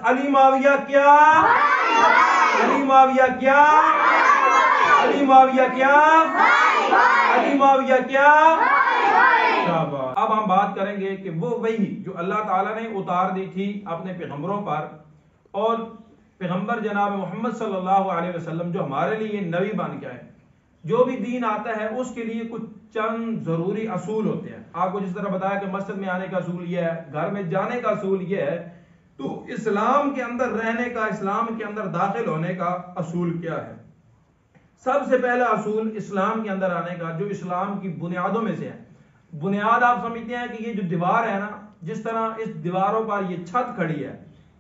علی معاویہ کیا؟ علی معاویہ کیا؟ علی معاویہ کیا؟ علی معاویہ کیا؟ شاباش۔ اب ہم بات کریں گے کہ وہ وحی جو اللہ تعالیٰ نے اتار دی تھی اپنے پیغمبروں پر، اور پیغمبر جناب محمد صلی اللہ علیہ وسلم جو ہمارے لیے نبی بن کے آئے، جو بھی دین آتا ہے اس کے لیے کچھ چند ضروری اصول ہوتے ہیں۔ آپ کو جس طرح بتایا کہ مسجد میں آنے کا اصول یہ ہے، گھر میں جانے کا اصول یہ ہے، تو اسلام کے اندر رہنے کا، اسلام کے اندر داخل ہونے کا اصول کیا ہے؟ سب سے پہلا اصول اسلام کے اندر آنے کا، جو اسلام کی بنیادوں میں سے ہے۔ بنیاد آپ سمجھتے ہیں کہ یہ جو دیوار ہے نا، جس طرح اس دیواروں پر یہ چھت کھڑی ہے،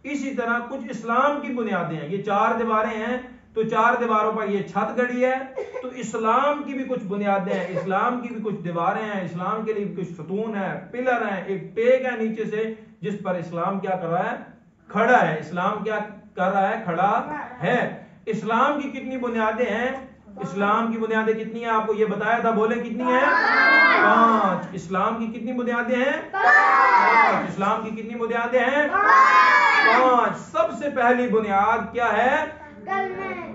اسی طرح کچھ اسلام کی بنیادیں ہیں۔ یہ 4 دیواریں ہیں تو 4 دیواروں پر یہ چھت کھڑی ہے، تو اسلام کی بھی کچھ بنیادیں ہیں، اسلام کی بھی کچھ دیواریں ہیں، اسلام کے لیے بھی کچھ ستون ہیں، پلر ہیں، ایک ٹیک ہے نیچے سے جس پر اسلام کیا کر رہا ہے؟ کھڑا ہے۔ اسلام کیا کر رہا ہے؟ کھڑا ہے۔ اسلام کی کتنی بنیادیں ہیں؟ اسلام کی بنیادیں کتنی ہیں؟ آپ کو یہ بتایا تھا، بولے کتنی ہیں؟ 5۔ اسلام کی کتنی بنیادیں ہیں؟ 5۔ اسلام کی کتنی بنیادیں ہیں؟ 5۔ سب سے پہلی بنیاد کیا ہے؟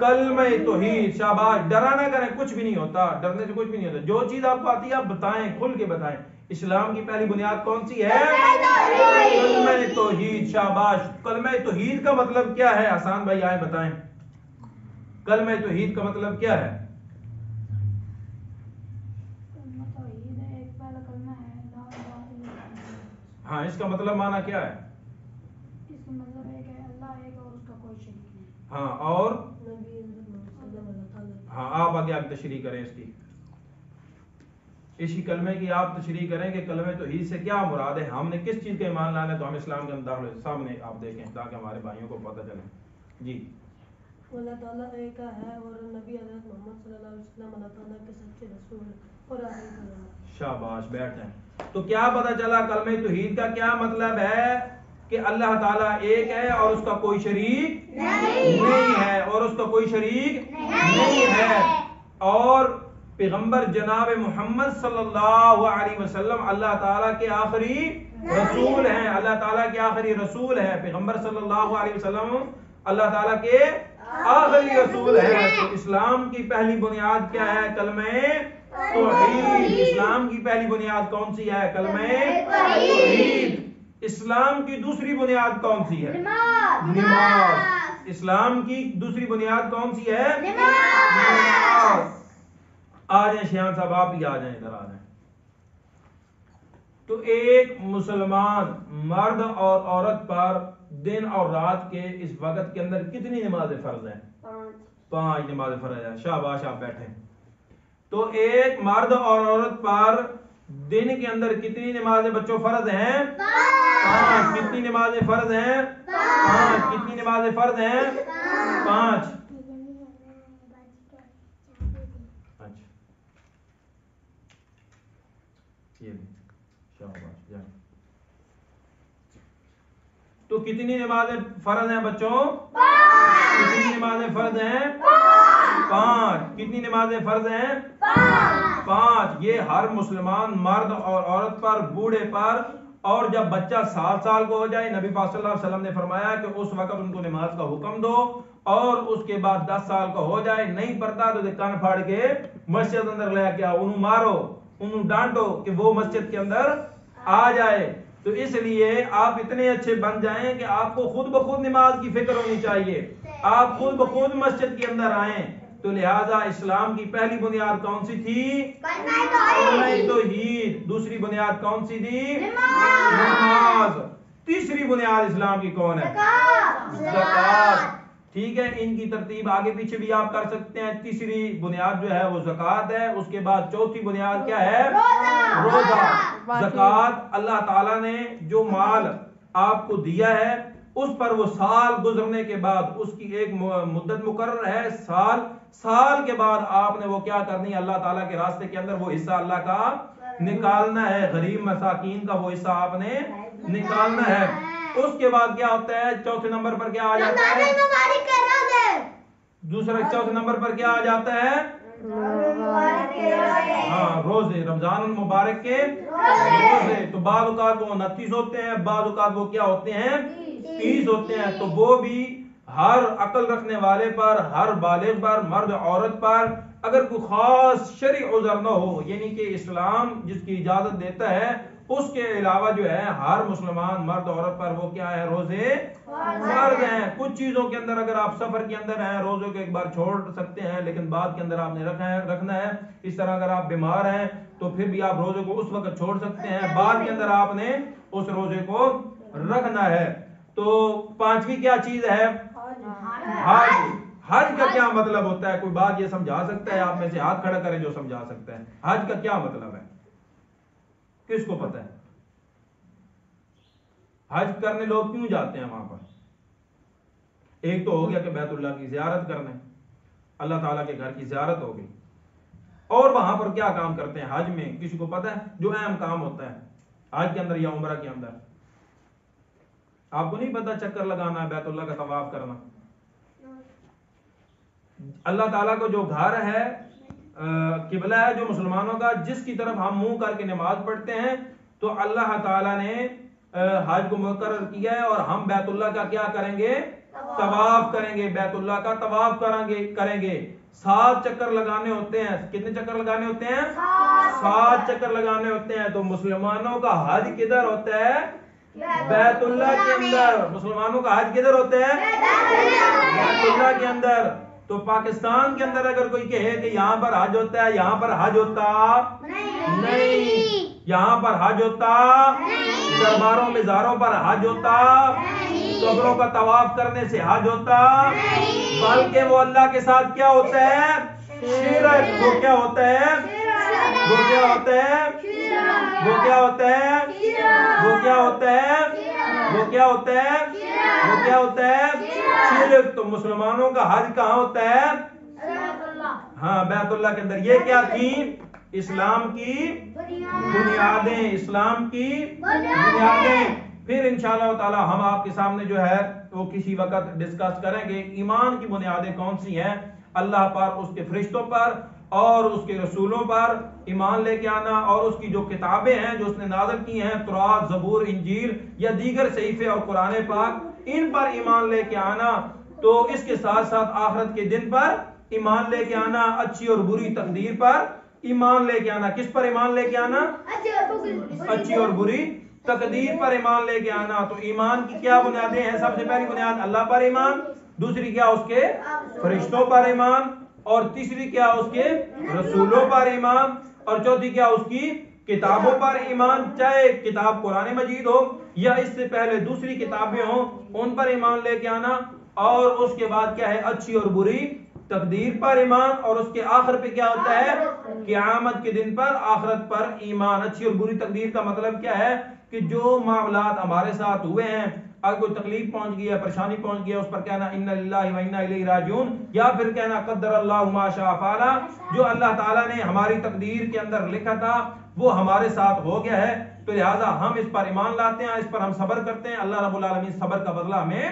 کلمہ توحید۔ شاباش، ڈرا نہ کریں، کچھ بھی نہیں ہوتا، ڈرنے سے کچھ بھی نہیں ہوتا۔ جو چیز آپ کو آتی ہے آپ بتائیں، کھل کے بتائیں۔ اسلام کی پہلی بنیاد کون سی ہے؟ کلمہ توحید۔ شاباش۔ کلمہ توحید کا مطلب کیا ہے؟ آسان بھائی آئیں بتائیں، کلمہ توحید کا مطلب کیا ہے؟ ہاں، اس کا مطلب معنی کیا ہے؟ اس کا مطلب ہے کہ اللہ ایک اور اس کا کوئی شریک نہیں۔ ہاں، اور ہاں آپ آگے تشریح کریں اس کی، اسی کلمے کی آپ تشریح کریں کہ کلمہ توحید سے کیا مراد ہے، ہم نے کس چیز کا ایمان لانا ہے تو ہم اسلام کے اندر سامنے آپ دیکھیں تاکہ ہمارے بھائیوں کو پتہ چلے۔ جی، اللہ تعالیٰ ایک ہے اور نبی حضرت محمد صلی اللہ علیہ وسلم اللہ تعالیٰ کے سچے رسول اور آخری پیغمبر۔ شاباش، بیٹھیں۔ تو کیا پتہ چلا کلمہ توحید کا کیا مطلب ہے؟ کہ اللہ تعالیٰ ایک ہے اور اس کا کوئی شریک نہیں ہے، اور اس کا کوئی شریک نہیں ہے، اور پیغمبر جناب محمد صلی اللہ علیہ وسلم اللہ تعالیٰ کے آخری رسول ہیں، اللہ تعالیٰ کے آخری رسول ہیں۔ پیغمبر صلی اللہ علیہ وسلم اللہ تعالیٰ کے آخری رسول ہیں۔ تو اسلام کی پہلی بنیاد کیا ہے؟ کلمہ توحید۔ اسلام کی پہلی بنیاد کون سی ہے؟ کلمہ توحید۔ اسلام کی دوسری بنیاد کون سی ہے؟ نماز۔ اسلام کی دوسری بنیاد کون سی ہے؟ نماز۔ آ جائیں شیان صاحب، آپ ہی آ جائیں، ادھر آ جائیں۔ تو ایک مسلمان مرد اور عورت پر دن اور رات کے اس وقت کے اندر کتنی نمازیں فرض ہیں؟ 5 نمازیں فرض ہیں۔ شاباش، آپ بیٹھیں۔ تو ایک مرد اور عورت پر دن کے اندر کتنی نمازیں بچوں فرض ہیں؟ 5۔ کتنی نمازیں فرض ہیں؟ 5۔ کتنی نمازیں فرض ہیں؟ 5۔ اچھا، یہ شاباش جائیں۔ تو کتنی نمازیں فرض ہیں بچوں؟ 5۔ کتنی نمازیں فرض ہیں؟ 5۔ کتنی نمازیں فرض ہیں؟ 5۔ یہ ہر مسلمان مرد اور عورت پر، بوڑھے پر، اور جب بچہ 7 سال کو ہو جائے، نبی پاک صلی اللہ علیہ وسلم نے فرمایا کہ اس وقت ان کو نماز کا حکم دو، اور اس کے بعد 10 سال کا ہو جائے، نہیں پڑتا تو کان پھاڑ کے مسجد اندر لے کے آؤ، انہوں مارو، انہوں ڈانٹو کہ وہ مسجد کے اندر آ جائے۔ تو اس لیے آپ اتنے اچھے بن جائیں کہ آپ کو خود بخود نماز کی فکر ہونی چاہیے، آپ خود بخود مسجد کے اندر آئیں۔ تو لہٰذا اسلام کی پہلی بنیاد کون سی تھی؟ کلمہ توحید۔ دوسری بنیاد کون سی تھی؟ نماز۔ تیسری بنیاد اسلام کی کون ہے؟ زکوٰۃ۔ ٹھیک ہے، ان کی ترتیب آگے پیچھے بھی آپ کر سکتے ہیں۔ تیسری بنیاد جو ہے وہ زکوٰۃ ہے، اس کے بعد چوتھی بنیاد کیا ہے؟ روزہ۔ زکوٰۃ اللہ تعالیٰ نے جو مال آپ کو دیا ہے اس پر وہ سال گزرنے کے بعد اس کی ایک مدت مقرر ہے، سال کے بعد آپ نے وہ کیا کرنی ہے؟ اللہ تعالیٰ کے راستے کے اندر وہ حصہ اللہ کا نکالنا ہے، غریب مساکین کا وہ حصہ آپ نے نکالنا ہے۔ اس کے بعد کیا ہوتا ہے؟ چوتھے نمبر پر کیا آ جاتا ہے؟ دوسرے چوتھے نمبر پر کیا آ جاتا ہے؟ ہاں، روزے، رمضان المبارک کے روزے۔ تو بعض اوقات وہ 29 ہوتے ہیں، بعض اوقات وہ کیا ہوتے ہیں؟ 30 ہوتے ہیں تو وہ بھی ہر عقل رکھنے والے پر، ہر بالغ پر، مرد عورت پر، اگر کوئی خاص شرعی عذر نہ ہو، یعنی کہ اسلام جس کی اجازت دیتا ہے، اس کے علاوہ جو ہے ہر مسلمان مرد عورت پر وہ کیا ہے، روزے فرض ہیں۔ کچھ چیزوں کے اندر اگر آپ سفر کے اندر ہیں روزوں کو ایک بار چھوڑ سکتے ہیں، لیکن بعد کے اندر آپ نے رکھنا ہے۔ اس طرح اگر آپ بیمار ہیں تو پھر بھی آپ روزے کو اس وقت چھوڑ سکتے ہیں، بعد کے اندر آپ نے اس روزے کو رکھنا ہے۔ تو پانچویں کیا چیز ہے؟ حج۔ حج کا کیا مطلب ہوتا ہے؟ کوئی بات یہ سمجھا سکتا ہے؟ آپ میں سے ہاتھ کھڑا کریں جو سمجھا سکتا ہے۔ حج کا کیا مطلب ہے؟ کس کو پتہ ہے؟ حج کرنے لوگ کیوں جاتے ہیں وہاں پر؟ ایک تو ہو گیا کہ بیت اللہ کی زیارت کرنے، اللہ تعالیٰ کے گھر کی زیارت ہو گئی، اور وہاں پر کیا کام کرتے ہیں حج میں؟ کسی کو پتہ ہے جو اہم کام ہوتا ہے حج کے اندر یا عمرہ کے اندر؟ آپ کو نہیں پتا؟ چکر لگانا ہے، بیت اللہ کا طواف کرنا۔ اللہ تعالیٰ کو جو گھر ہے، قبلہ ہے جو مسلمانوں کا، جس کی طرف ہم منہ کر کے نماز پڑھتے ہیں، تو اللہ تعالیٰ نے حج کو مقرر کیا ہے، اور ہم بیت اللہ کا کیا کریں گے؟ طواف کریں گے، بیت اللہ کا طواف کریں گے۔ 7 چکر لگانے ہوتے ہیں۔ کتنے چکر لگانے ہوتے ہیں؟ 7 چکر لگانے ہوتے ہیں۔ تو مسلمانوں کا حج کدھر ہوتا ہے؟ بیت اللہ کے اندر۔ مسلمانوں کا حج کدھر ہوتا ہے؟ بیت اللہ کے اندر۔ تو پاکستان کے اندر اگر کوئی کہے کہ یہاں پر حج ہوتا ہے، یہاں پر حج ہوتا نہیں، یہاں پر حج ہوتا، درباروں مزاروں پر حج ہوتا، قبروں کا طواف کرنے سے حج ہوتا، بلکہ وہ اللہ کے ساتھ کیا ہوتا ہے؟ شرک۔ وہ کیا ہوتا ہے؟ وہ کیا ہوتا ہے؟ وہ کیا ہوتا ہے؟ وہ کیا ہوتا ہے؟ وہ کیا ہوتا ہے؟ وہ کیا ہوتا ہے؟ شرک۔ تو مسلمانوں کا حج کہاں ہوتا ہے؟ ہاں، بیت اللہ کے اندر۔ یہ کیا تھی؟ اسلام کی بنیادیں، اسلام کی بنیادیں۔ پھر انشاءاللہ تعالی ہم آپ کے سامنے جو ہے وہ کسی وقت ڈسکس کریں گے ایمان کی بنیادیں کون سی ہیں۔ اللہ پر، اس کے فرشتوں پر اور اس کے رسولوں پر ایمان لے کے آنا، اور اس کی جو کتابیں ہیں جو اس نے نازل کی ہیں، تورات، زبور، انجیل یا دیگر صحیفے اور قرآن پاک، ان پر ایمان لے کے آنا۔ تو اس کے ساتھ ساتھ آخرت کے دن پر ایمان لے کے آنا، اچھی اور بری تقدیر پر ایمان لے کے آنا۔ کس پر ایمان لے کے آنا؟ اچھی اور بری تقدیر پر ایمان لے کے آنا۔ تو ایمان کی کیا بنیادیں ہیں؟ سب سے پہلی بنیاد اللہ پر ایمان، دوسری کیا؟ اس کے فرشتوں پر ایمان، اور تیسری کیا؟ اس کے رسولوں پر ایمان، اور چوتھی کیا؟ اس کی کتابوں پر ایمان، چاہے کتاب قرآن مجید ہو یا اس سے پہلے دوسری کتابیں ہوں، ان پر ایمان لے کے آنا۔ اور اس کے بعد کیا ہے؟ اچھی اور بری تقدیر پر ایمان، اور اس کے آخر پہ کیا ہوتا ہے؟ قیامت کے دن پر، آخرت پر ایمان۔ اچھی اور بری تقدیر کا مطلب کیا ہے؟ کہ جو معاملات ہمارے ساتھ ہوئے ہیں، اگر کوئی تکلیف پہنچ گئی ہے، پریشانی پہنچ گئی ہے، اس پر کہنا انا للہ و انا الیہ راجعون، یا پھر کہنا قدر اللہ ما شاء فعل۔ جو اللہ تعالیٰ نے ہماری تقدیر کے اندر لکھا تھا وہ ہمارے ساتھ ہو گیا ہے، تو لہٰذا ہم اس پر ایمان لاتے ہیں، اس پر ہم صبر کرتے ہیں۔ اللہ رب العالمین صبر کا بدلہ ہمیں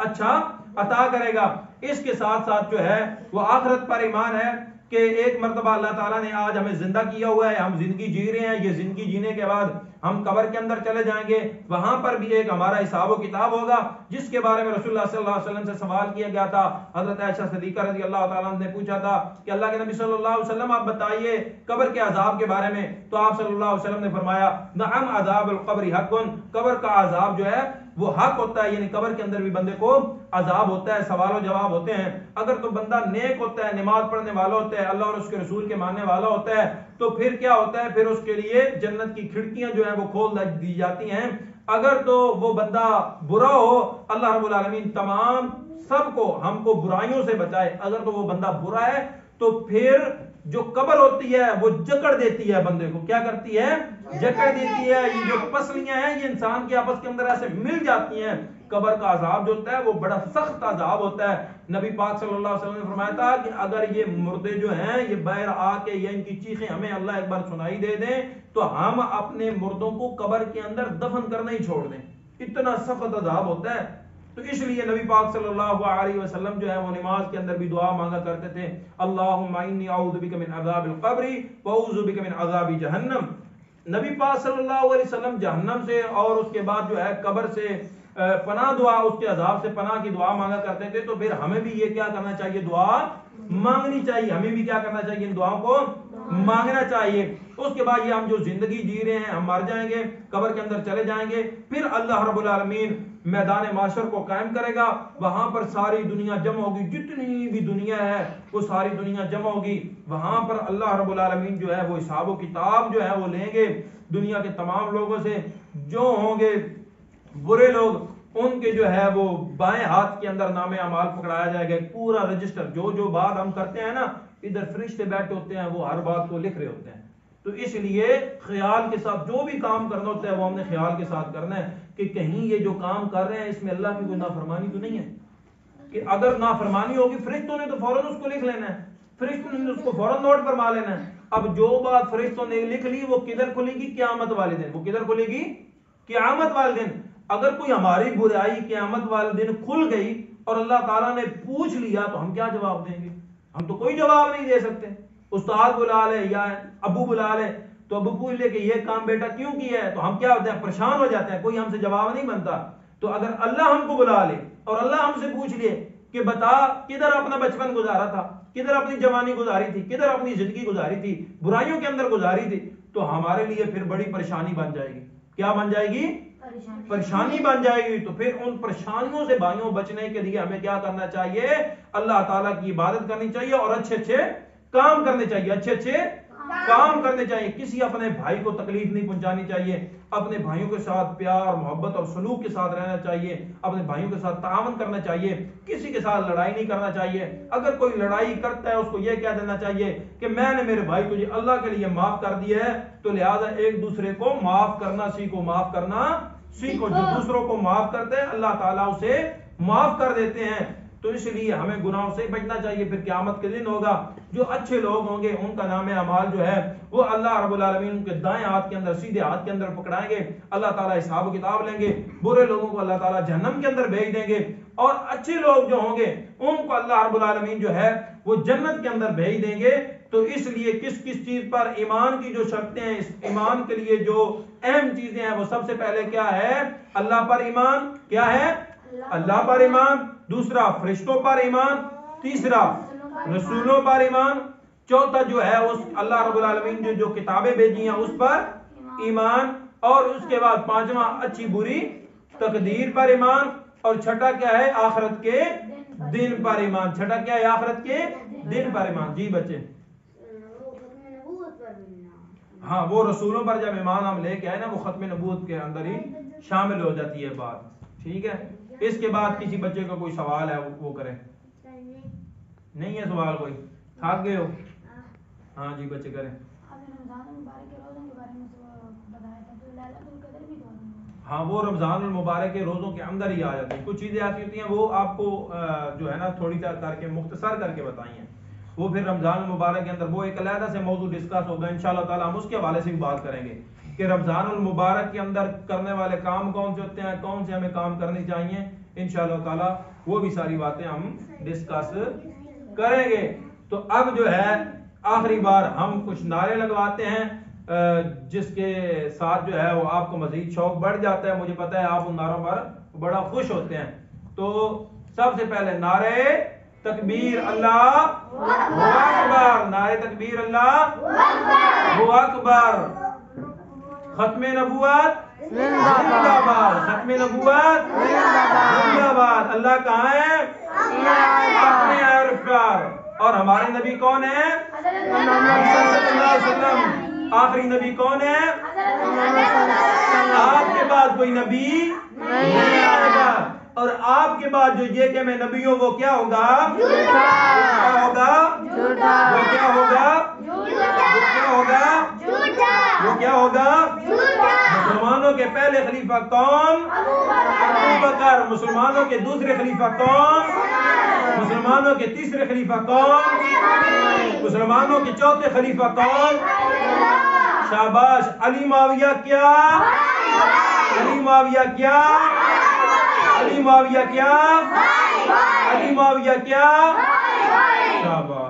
اچھا عطا کرے گا۔ اس کے ساتھ ساتھ جو ہے وہ آخرت پر ایمان ہے کہ ایک مرتبہ اللہ تعالیٰ نے آج ہمیں زندہ کیا ہوا ہے، ہم زندگی جی رہے ہیں، یہ زندگی جینے کے بعد ہم قبر کے اندر چلے جائیں گے، وہاں پر بھی ایک ہمارا حساب و کتاب ہوگا، جس کے بارے میں رسول اللہ صلی اللہ علیہ وسلم سے سوال کیا گیا تھا۔ حضرت عائشہ صدیقہ رضی اللہ تعالیٰ عنہ نے پوچھا تھا کہ اللہ کے نبی صلی اللہ علیہ وسلم آپ بتائیے قبر کے عذاب کے بارے میں، تو آپ صلی اللہ علیہ وسلم نے فرمایا نعم عذاب القبر حق، قبر کا عذاب جو ہے وہ حق ہوتا ہے، یعنی قبر کے اندر بھی بندے کو عذاب ہوتا ہے، سوال و جواب ہوتے ہیں۔ اگر تو بندہ نیک ہوتا ہے، نماز پڑھنے والا ہوتا ہے، اللہ اور اس کے رسول کے ماننے والا ہوتا ہے، تو پھر کیا ہوتا ہے؟ پھر اس کے لیے جنت کی کھڑکیاں جو ہیں وہ کھول دی جاتی ہیں۔ اگر تو وہ بندہ برا ہو، اللہ رب العالمین تمام سب کو، ہم کو برائیوں سے بچائے۔ اگر تو وہ بندہ برا ہے تو پھر جو قبر ہوتی ہے وہ جکڑ دیتی ہے بندے کو، کیا کرتی ہے؟ جکڑ دیتی ہے۔ یہ جو پسلیاں ہیں یہ انسان کے آپس کے اندر ایسے مل جاتی ہیں۔ قبر کا عذاب جو ہوتا ہے وہ بڑا سخت عذاب ہوتا ہے۔ نبی پاک صلی اللہ علیہ وسلم نے فرمایا تھا کہ اگر یہ مردے جو ہیں یہ باہر آ کے یا ان کی چیخیں ہمیں اللہ ایک بار سنائی دے دیں تو ہم اپنے مردوں کو قبر کے اندر دفن کرنا ہی چھوڑ دیں، اتنا سخت عذاب ہوتا ہے۔ تو اس لیے نبی پاک صلی اللہ علیہ وسلم جو ہے وہ نماز کے اندر بھی دعا مانگا کرتے تھے، اللہم انی اعوذ بک من عذاب القبر واعوذ بک من عذاب جہنم۔ نبی پاک صلی اللہ علیہ وسلم جہنم سے اور اس کے بعد جو ہے قبر سے پناہ دعا، اس کے عذاب سے پناہ کی دعا مانگا کرتے تھے، تو پھر ہمیں بھی یہ کیا کرنا چاہیے؟ دعا مانگنی چاہیے، ہمیں بھی کیا کرنا چاہیے؟ ان دعاؤں کو مانگنا چاہیے۔ اس کے بعد یہ ہم جو زندگی جی رہے ہیں، ہم مر جائیں گے، قبر کے اندر چلے جائیں گے، پھر اللہ رب العالمین میدان معاشر کو قائم کرے گا، وہاں پر ساری دنیا جمع ہوگی، جتنی بھی دنیا ہے وہ ساری دنیا جمع ہوگی، وہاں پر اللہ رب العالمین جو ہے وہ حساب و کتاب جو ہے وہ لیں گے دنیا کے تمام لوگوں سے۔ جو ہوں گے برے لوگ، ان کے جو ہے وہ بائیں ہاتھ کے اندر نام اعمال پکڑایا جائے گا، پورا رجسٹر، جو بات ہم کرتے ہیں نا، ادھر فرشتے بیٹھے ہوتے ہیں، وہ ہر بات کو لکھ رہے ہوتے ہیں۔ تو اس لیے خیال کے ساتھ جو بھی کام کرنا ہوتا ہے وہ ہم نے خیال کے ساتھ کرنا ہے کہ کہیں یہ جو کام کر رہے ہیں اس میں اللہ کی کوئی نافرمانی تو نہیں ہے، کہ اگر نافرمانی ہوگی فرشتوں نے تو فوراً اس کو لکھ لینا ہے، فرشتوں نے اس کو فوراً نوٹ فرما لینا ہے۔ اب جو بات فرشتوں نے لکھ لی وہ کدھر کھلے گی؟ قیامت والے دن۔ وہ کدھر کھلے گی؟ قیامت والے دن۔ اگر کوئی ہماری برائی قیامت والے دن کھل گئی اور اللہ تعالیٰ نے پوچھ لیا تو ہم کیا جواب دیں گے؟ ہم تو کوئی جواب نہیں دے سکتے۔ استاد بلا لے یا ابو بلا لے تو ابو پوچھ لے کہ یہ کام بیٹا کیوں کیا ہے، تو ہم کیا ہوتے ہیں؟ پریشان ہو جاتے ہیں، کوئی ہم سے جواب نہیں بنتا۔ تو اگر اللہ ہم کو بلا لے اور اللہ ہم سے پوچھ لے کہ بتا کدھر اپنا بچپن گزارا تھا، کدھر اپنی جوانی گزاری تھی، کدھر اپنی زندگی گزاری تھی، برائیوں کے اندر گزاری تھی، تو ہمارے لیے پھر بڑی پریشانی بن جائے گی۔ کیا بن جائے گی؟ پریشانی بن جائے گی۔ تو پھر ان پریشانیوں سے بھائیوں بچنے کے لیے ہمیں کیا کرنا چاہیے؟ اللہ تعالیٰ کی عبادت کرنی چاہیے اور اچھے اچھے کام کرنے چاہیے، اچھے اچھے کام کرنے چاہیے۔ کسی اپنے بھائی کو تکلیف نہیں پہنچانی چاہیے، اپنے بھائیوں کے ساتھ پیار محبت اور سلوک کے ساتھ رہنا چاہیے، اپنے بھائیوں کے ساتھ تعاون کرنا چاہیے، کسی کے ساتھ لڑائی نہیں کرنا چاہیے۔ اگر کوئی لڑائی کرتا ہے اس کو یہ کہہ دینا چاہیے کہ میں نے میرے بھائی کو اللہ کے لیے معاف کر دیا ہے، تو لہٰذا ایک دوسرے کو معاف کرنا سیکھو، معاف کرنا سیکھو۔ جو دوسروں کو معاف کرتے ہیں اللہ تعالیٰ اسے معاف کر دیتے ہیں۔ تو اس لیے ہمیں گناہوں سے بچنا چاہیے۔ پھر قیامت کے دن ہوگا، جو اچھے لوگ ہوں گے ان کا نام اعمال جو ہے وہ اللہ رب العالمین ان کے دائیں ہاتھ کے اندر، سیدھے ہاتھ کے اندر پکڑائیں گے، اللہ تعالیٰ حساب و کتاب لیں گے، برے لوگوں کو اللہ تعالیٰ جہنم کے اندر بھیج دیں گے، اور اچھے لوگ جو ہوں گے ان کو اللہ رب العالمین جو ہے وہ جنت کے اندر بھیج دیں گے۔ تو اس لیے کس چیز پر ایمان کی جو شرطیں ہیں، اس ایمان کے لیے جو اہم چیزیں ہیں، وہ سب سے پہلے کیا ہے؟ اللہ پر ایمان۔ کیا ہے؟ اللہ پر ایمان۔ دوسرا فرشتوں پر ایمان۔ تیسرا رسولوں پر ایمان۔ چوتھا جو ہے اس اللہ رب العالمین نے جو کتابیں بھیجی ہیں اس پر ایمان، اور اس کے بعد پانچواں اچھی بری تقدیر پر ایمان، اور چھٹا کیا ہے؟ آخرت کے دن پر ایمان۔ چھٹا کیا ہے؟ آخرت کے دن پر ایمان۔ جی بچے، ہاں وہ رسولوں پر جب ایمان ہم لے کے آئے نا، وہ ختم نبوت کے اندر ہی شامل ہو جاتی ہے بات۔ ٹھیک ہے، اس کے بعد کسی بچے کا کوئی سوال ہے وہ کرے؟ نہیں ہے سوال کوئی؟ تھک گئے ہو؟ ہاں جی بچے کریں۔ ہاں وہ رمضان المبارک کے روزوں کے اندر ہی آ جاتے ہیں، کچھ چیزیں ایسی ہوتی ہیں وہ آپ کو جو ہے نا تھوڑی سا کر کے مختصر کر کے بتائی ہیں، وہ پھر رمضان المبارک کے اندر وہ ایک علیحدہ سے موضوع ڈسکس ہوگا انشاءاللہ تعالیٰ، ہم اس کے حوالے سے بھی بات کریں گے کہ رمضان المبارک کے اندر کرنے والے کام کون سے ہوتے ہیں، کون سے ہمیں کام کرنے چاہیے، انشاءاللہ تعالیٰ وہ بھی ساری باتیں ہم ڈسکس کریں گے۔ تو اب جو ہے آخری بار ہم کچھ نعرے لگواتے ہیں جس کے ساتھ جو ہے وہ آپ کو مزید شوق بڑھ جاتا ہے، مجھے پتا ہے آپ ان نعروں پر بڑا خوش ہوتے ہیں۔ تو سب سے پہلے نعرے تکبیر اللہ اکبر، نعرے تکبیر اللہ اکبر، ختم نبوت زندہ باد، ختم نبوت زندہ باد۔ اللہ کہاں ہے؟ اپنے عرش پر۔ اور ہمارے نبی کون ہیں؟ صلی اللہ علیہ وسلم۔ آخری نبی کون ہے؟ آپ کے بعد کوئی نبی نہیں آئے گا، اور آپ کے بعد جو یہ کہ میں نبی ہوں وہ کیا ہوگا؟ کیا ہوگا؟ وہ کیا ہوگا؟ کیا ہوگا؟ وہ کیا ہوگا؟ مسلمانوں کے پہلے خلیفہ کون؟ ابو بکر۔ مسلمانوں کے دوسرے خلیفہ کون؟ مسلمانوں کے تیسرے خلیفہ کون؟ مسلمانوں کے چوتھے خلیفہ کون؟ شاباش۔ علی معاویہ کیا؟ علی معاویہ کیا؟ علی معاویہ کیا؟ علی معاویہ کیا؟ شاباش۔